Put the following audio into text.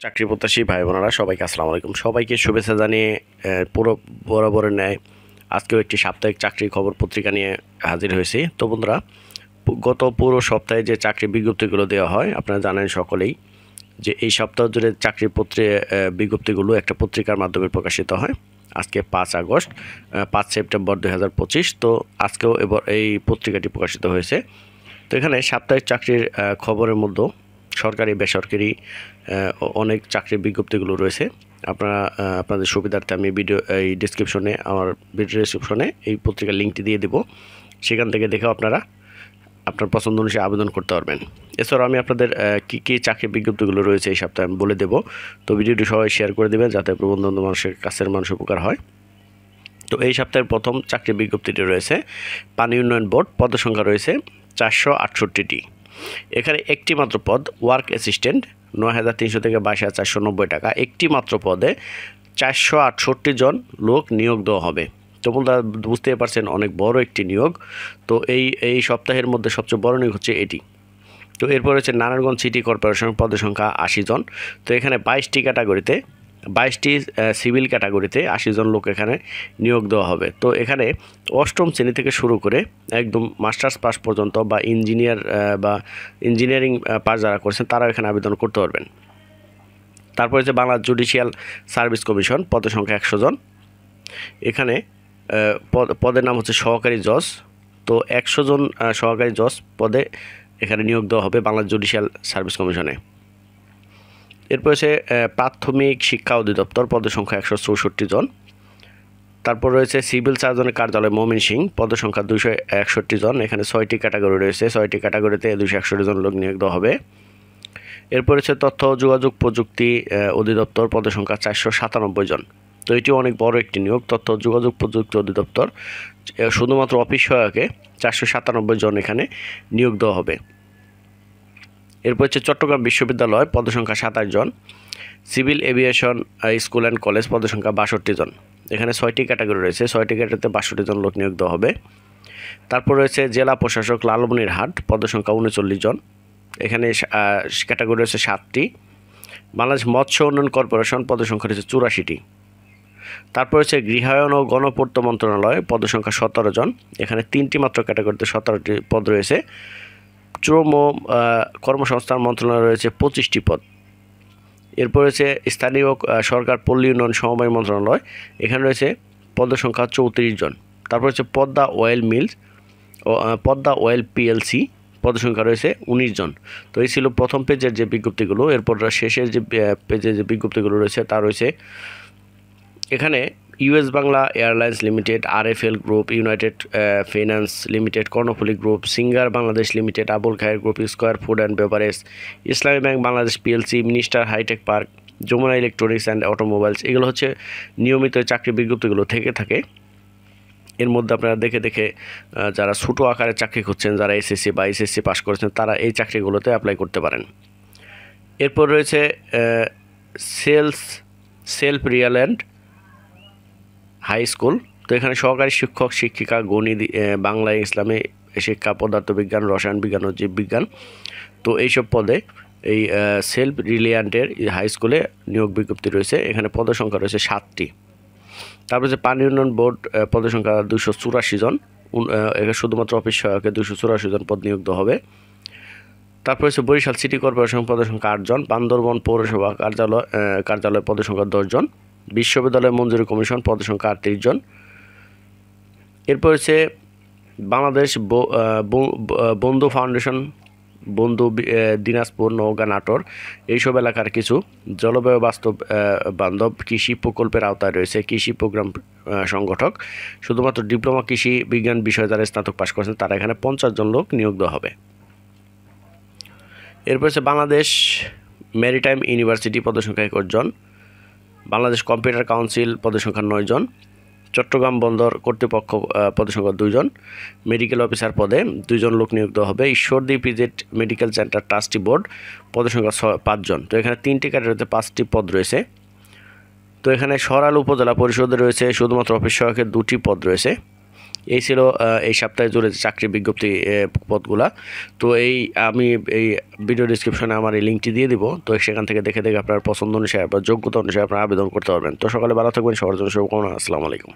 চাকরি প্রত্যাশী ভাই বোনেরা সবাইকে আসসালামু আলাইকুম। সবাইকে শুভেচ্ছা জানিয়ে পুরো বরাবরের ন্যায় আজকেও একটি সাপ্তাহিক চাকরির খবর পত্রিকা নিয়ে হাজির হয়েছি। তো বন্ধুরা, গত পুরো সপ্তাহে যে চাকরি বিজ্ঞপ্তিগুলো দেওয়া হয় আপনারা জানেন সকলেই যে এই সপ্তাহ জুড়ে চাকরির বিজ্ঞপ্তিগুলো একটা পত্রিকার মাধ্যমে প্রকাশিত হয়। আজকে 5 আগস্ট, 5 সেপ্টেম্বর 2025। তো আজকেও এবার এই পত্রিকাটি প্রকাশিত হয়েছে। তো এখানে সাপ্তাহিক চাকরির খবরের মধ্যে সরকারি বেসরকারি অনেক চাকরির বিজ্ঞপ্তিগুলো রয়েছে। আপনাদের সুবিধার্থে আমি এই ডিসক্রিপশনে ভিডিও ডিসক্রিপশনে এই পত্রিকার লিঙ্কটি দিয়ে দেব। সেখান থেকে দেখেও আপনারা আপনার পছন্দ অনুযায়ী আবেদন করতে পারবেন। এছাড়াও আমি আপনাদের কী চাকরির বিজ্ঞপ্তিগুলো রয়েছে এই সপ্তাহে আমি বলে দেব। তো ভিডিওটি সবাই শেয়ার করে দেবেন যাতে বন্ধু মানুষের কাছের মানুষের উপকার হয়। তো এই সপ্তাহের প্রথম চাকরির বিজ্ঞপ্তিটি রয়েছে পানি উন্নয়ন বোর্ড। পদসংখ্যা রয়েছে 468টি। এখানে একটি মাত্র পদ ওয়ার্ক অ্যাসিস্ট্যান্ট, 9,300 থেকে 22,490 টাকা। একটি মাত্র পদে 468 জন লোক নিয়োগ দেওয়া হবে। তো বন্ধুরা বুঝতেই পারছেন অনেক বড় একটি নিয়োগ। তো এই সপ্তাহের মধ্যে সবচেয়ে বড় নিয়োগ হচ্ছে এটি। তো এরপর হচ্ছে নারায়ণগঞ্জ সিটি কর্পোরেশন, পদের সংখ্যা 80 জন। তো এখানে 22টি সিভিল ক্যাটাগরিতে 80 জন লোক এখানে নিয়োগ দেওয়া হবে। তো এখানে অষ্টম শ্রেণী থেকে শুরু করে একদম মাস্টার্স পাস পর্যন্ত বা ইঞ্জিনিয়ারিং পাস যারা করছেন তারা এখানে আবেদন করতে পারবেন। তারপর হচ্ছে বাংলা জুডিশিয়াল সার্ভিস কমিশন, পদের সংখ্যা 100 জন। এখানে পদের নাম হচ্ছে সহকারী জজ। তো 100 জন সহকারী জজ পদে এখানে নিয়োগ দেওয়া হবে বাংলা জুডিশিয়াল সার্ভিস কমিশনে। এরপর হচ্ছে প্রাথমিক শিক্ষা অধিদপ্তর, পদের সংখ্যা 164 জন। তারপর রয়েছে সিভিল সার্জনের কার্যালয় ময়মনসিংহ, পদের সংখ্যা 261 জন। এখানে 6টি ক্যাটাগরি রয়েছে, 6টি ক্যাটাগরিতে 261 জন লোক নিয়োগ দেওয়া হবে। এরপর হচ্ছে তথ্য যোগাযোগ প্রযুক্তি অধিদপ্তর, পদের সংখ্যা 497 জন। তো এটি অনেক বড় একটি নিয়োগ। তথ্য যোগাযোগ প্রযুক্তি অধিদপ্তর শুধুমাত্র অফিস সহায়কে 497 জন এখানে নিয়োগ দেওয়া হবে। এরপর হচ্ছে চট্টগ্রাম বিশ্ববিদ্যালয়, পদের সংখ্যা 27 জন। Civil aviation school and college, পদের সংখ্যা 62 জন। এখানে 6টি ক্যাটাগরি রয়েছে, 6টি ক্যাটাগরিতে 62 জন লোক নিয়োগ দেওয়া হবে। তারপর রয়েছে জেলা প্রশাসক লালমনিরহাট, পদের সংখ্যা 39 জন। এখানে ক্যাটাগরি রয়েছে 7টি। বাংলাদেশ মৎস্য উন্নয়ন কর্পোরেশন, পদের সংখ্যা রয়েছে 84টি। তারপর হচ্ছে গৃহায়ন ও গণপূর্ত মন্ত্রণালয়, পদের সংখ্যা 17 জন। এখানে 3টি মাত্র ক্যাটাগরিতে 17টি পদ রয়েছে। শ্রম ও কর্মসংস্থান মন্ত্রণালয় রয়েছে 25টি পদ। এরপর রয়েছে স্থানীয় সরকার পল্লী উন্নয়ন সমবায় মন্ত্রণালয়, এখানে রয়েছে পদের সংখ্যা 34 জন। তারপর হচ্ছে পদ্মা অয়েল মিলস ও পদ্মা অয়েল পিএলসি, পদের সংখ্যা রয়েছে 19 জন। তো এই ছিল প্রথম পেজের যে বিজ্ঞপ্তিগুলো। এরপর শেষের যে পেজের যে বিজ্ঞপ্তিগুলো রয়েছে তা রয়েছে এখানে US Bangla Airlines Limited, RFL group, United Finance Limited, Karnaphuli group, Singer Bangladesh Limited, Abul Khair group, Square food and beverage, Islami bank Bangladesh PLC, Minister hi-tech park, Jamuna electronics and automobiles. এগুলো হচ্ছে নিয়মিত চাকরি বিজ্ঞপ্তিগুলো থেকে থাকে। এর মধ্যে আপনারা দেখে দেখে যারা ছোটো আকারে চাকরি খুঁজছেন, যারা এসএসসি বা এসএসসি পাস করেছেন তারা এই চাকরিগুলোতে অ্যাপ্লাই করতে পারেন। এরপর রয়েছে সেলফ রিয়াল্যান্ড হাই স্কুল। তো এখানে সহকারী শিক্ষক শিক্ষিকা, গণিত, বাংলা, ইসলামী শিক্ষা, পদার্থবিজ্ঞান, রসায়ন বিজ্ঞান ও জীববিজ্ঞান। তো এইসব পদে এই সেলফ রিলিয়ান্টের হাই স্কুলে নিয়োগ বিজ্ঞপ্তি রয়েছে। এখানে পদের সংখ্যা রয়েছে 7টি। তারপর যে পানি উন্নয়ন বোর্ড, পদের সংখ্যা 284 জন। এখানে শুধুমাত্র অফিস সহায়কে 284 জন পদ নিয়োগ দেওয়া হবে। তারপর হচ্ছে বরিশাল সিটি কর্পোরেশন, পদের সংখ্যা 8 জন। বান্দরবন পৌরসভা কার্যালয় পদের সংখ্যা 10 জন। বিশ্ববিদ্যালয় মঞ্জুরি কমিশন, পদের সংখ্যা 38 জন। এরপর হচ্ছে বাংলাদেশ বন্ধু ফাউন্ডেশন, বন্ধু দিনাজপুর, নওগাঁ, নাটোর এইসব এলাকার কিছু জলবায়ু বান্ধব কৃষি প্রকল্পের আওতায় রয়েছে কৃষি প্রোগ্রাম সংগঠক। শুধুমাত্র ডিপ্লোমা কৃষি বিজ্ঞান বিষয়ে যারা স্নাতক পাশ করেছেন তারা এখানে 50 জন লোক নিয়োগ দেওয়া হবে। এরপর হচ্ছে বাংলাদেশ ম্যারিটাইম ইউনিভার্সিটি, পদের সংখ্যা 21 জন। বাংলাদেশ কম্পিউটার কাউন্সিল, পদের সংখ্যা 9 জন। চট্টগ্রাম বন্দর কর্তৃপক্ষ, পদের সংখ্যা 2 জন। মেডিকেল অফিসার পদে 2 জন লোক নিয়োগ দেওয়া হবে। Ishwardi PZ medical centre trustee board, পদের সংখ্যা 5 জন। তো এখানে 3টি ক্যাটাগরিতে 5টি পদ রয়েছে। তো এখানে সরাইল উপজেলা পরিষদে রয়েছে শুধুমাত্র অফিস সহায়কের 2টি পদ রয়েছে। এই ছিল এই সপ্তাহে জুড়ে চাকরি বিজ্ঞপ্তি পদগুলা। তো আমি এই ভিডিও ডিসক্রিপশনে আমার এই লিঙ্কটি দিয়ে দিব, তো সেখান থেকে দেখে আপনার পছন্দ অনুসারে বা যোগ্যতা অনুসারে আপনারা আবেদন করতে পারবেন। তো সকালে ভালো থাকবেন, সবার জন্য শুভকামনা। আসসালামু আলাইকুম।